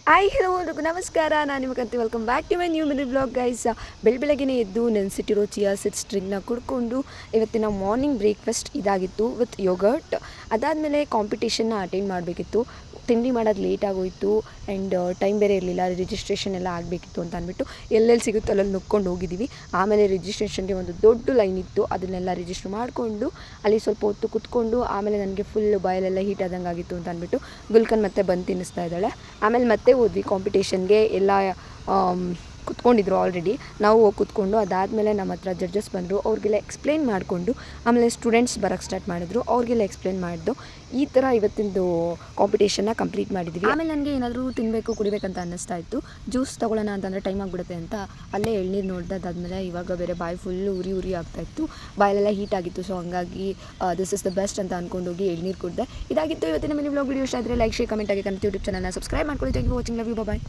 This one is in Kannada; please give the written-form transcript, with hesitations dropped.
ಹಾಯ್ ಹಲೋ ಎಲ್ರಿಗೂ ನಮಸ್ಕಾರ. ನಾನು ನಿಮಗಂತ welcome back to my new mini blog guys. ಬೆಳಗ್ಗೆನೇ ಎದ್ದು ನೆನೆಸಿಟ್ಟಿರೋ ಚಿಯಾ ಸೀಡ್ಸ್ ಡ್ರಿಂಕ್ನ ಕುಡ್ಕೊಂಡು ಇವತ್ತಿನ ಮಾರ್ನಿಂಗ್ ಬ್ರೇಕ್ಫಾಸ್ಟ್ ಇದಾಗಿತ್ತು ವಿತ್ ಯೋಗರ್ಟ್. ಅದಾದಮೇಲೆ ಕಾಂಪಿಟೇಷನ್ನ ಅಟೆಂಡ್ ಮಾಡಬೇಕಿತ್ತು. ತಿಂಡಿ ಮಾಡೋದು ಲೇಟ್ ಆಗೋಯಿತು ಆ್ಯಂಡ್ ಟೈಮ್ ಬೇರೆ ಇರಲಿಲ್ಲ. ರಿಜಿಸ್ಟ್ರೇಷನ್ ಎಲ್ಲ ಆಗಬೇಕಿತ್ತು ಅಂತ ಅಂದ್ಬಿಟ್ಟು ಎಲ್ಲೆಲ್ಲಿ ಸಿಗುತ್ತೋ ಅಲ್ಲಲ್ಲಿ ನುಗ್ಕೊಂಡು ಹೋಗಿದ್ದೀವಿ. ಆಮೇಲೆ ರಿಜಿಸ್ಟ್ರೇಷನ್ಗೆ ಒಂದು ದೊಡ್ಡ ಲೈನ್ ಇತ್ತು, ಅದನ್ನೆಲ್ಲ ರಿಜಿಸ್ಟ್ರ್ ಮಾಡಿಕೊಂಡು ಅಲ್ಲಿ ಸ್ವಲ್ಪ ಹೊತ್ತು ಕುತ್ಕೊಂಡು ಆಮೇಲೆ ನನಗೆ ಫುಲ್ ಬಾಯಲ್ಲೆಲ್ಲ ಹೀಟ್ ಆದಂಗೆ ಆಗಿತ್ತು ಅಂತ ಅಂದ್ಬಿಟ್ಟು ಗುಲ್ಕನ್ ಮತ್ತೆ ಬಂದು ತಿನ್ನಿಸ್ತಾ ಇದ್ದಾಳೆ. ಆಮೇಲೆ ಮತ್ತೆ ಹೋದ್ವಿ ಕಾಂಪಿಟೇಷನ್ಗೆ. ಎಲ್ಲ ಕುತ್ಕೊಂಡಿದ್ರು ಆಲ್ರೆಡಿ. ನಾವು ಹೋಗಿ ಕುತ್ಕೊಂಡು ಅದಾದಮೇಲೆ ನಮ್ಮ ಹತ್ರ ಜಡ್ಜಸ್ ಬಂದರು. ಅವ್ರಿಗೆಲ್ಲ ಎಕ್ಸ್ಪ್ಲೇನ್ ಮಾಡಿಕೊಂಡು ಆಮೇಲೆ ಸ್ಟೂಡೆಂಟ್ಸ್ ಬರೋಕ್ಕೆ ಸ್ಟಾರ್ಟ್ ಮಾಡಿದ್ರು. ಅವ್ರಿಗೆಲ್ಲ ಎಕ್ಸ್ಪ್ಲೇನ್ ಮಾಡಿದ್ದು ಈ ಥರ ಇವತ್ತಿಂದು ಕಾಂಪಿಟೇಷನ್ನ ಕಂಪ್ಲೀಟ್ ಮಾಡಿದ್ವಿ. ಆಮೇಲೆ ನನಗೆ ಏನಾದರೂ ತಿನ್ನಬೇಕು ಕುಡಿಬೇಕಂತ ಅನ್ನಿಸ್ತಾ ಇತ್ತು. ಜ್ಯೂಸ್ ತೊಗೊಳ್ಳೋಣ ಅಂತಂದರೆ ಟೈಮ್ ಆಗಿಬಿಡುತ್ತೆ ಅಂತ ಅಲ್ಲೇ ಎಳ್ನೀರು ನೋಡಿದೆ. ಅದಾದಮೇಲೆ ಇವಾಗ ಬೇರೆ ಬಾಯಿ ಫುಲ್ಲು ಉರಿ ಆಗ್ತಾಯಿತ್ತು, ಬಾಯಲ್ಲೆಲ್ಲ ಹೀಟ್ ಆಗಿತ್ತು. ಸೊ ಹಂಗಾಗಿ ದಿಸ್ ಇಸ್ ದ ಬೆಸ್ಟ್ ಅಂತ ಅಂದ್ಕೊಂಡೋಗಿ ಎಳ್ನೀರು ಕುಡಿದೆ. ಇದಾಗಿತ್ತು ಇವತ್ತಿನ ಮಿನಿ ಬ್ಲಾಗ್. ವಿಡಿಯೋ ಇಷ್ಟ ಆದರೆ ಲೈಕ್ ಶೇರ್ ಕಮೆಂಟ್ ಆಗಿ ಕನ್ನಡ ಯೂಟ್ಯೂಬ್ ಚಾನಲ್ನ ಸಬ್ಸ್ಕ್ರೈಬ್ ಮಾಡ್ಕೊಳ್ಳಿ. Thank you for watching. Love you. Bye.